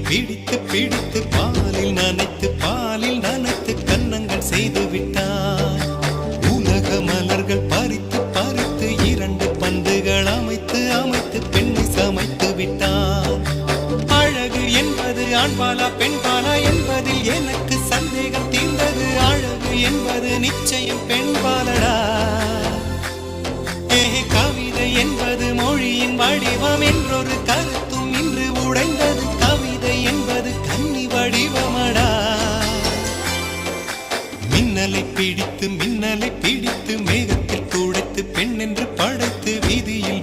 பிடித்து பிடித்து பாலில் நனைத்து கன்னங்கள் செய்து விட்டார். உலக மலர்கள் பறித்து பறித்து 2 பந்துகள் அமைத்து அமைத்து பெண்ணை சமைத்து விட்டார். அழகு என்பது ஆண்பாலா பெண்பாலா என்பதில் எனக்கு சந்தேகம் தீர்ந்தது. அழகு என்பது நிச்சயம் பெண்பாலடா. கவிதை என்பது மொழியின் வடிவம் என்றொரு கருத்தும் இன்று உடைந்தது. கவிதை என்பது கன்னி வடிவமடா. மின்னலை பிடித்து மேகத்தில் துடைத்து பெண் என்று படைத்து வீதியில்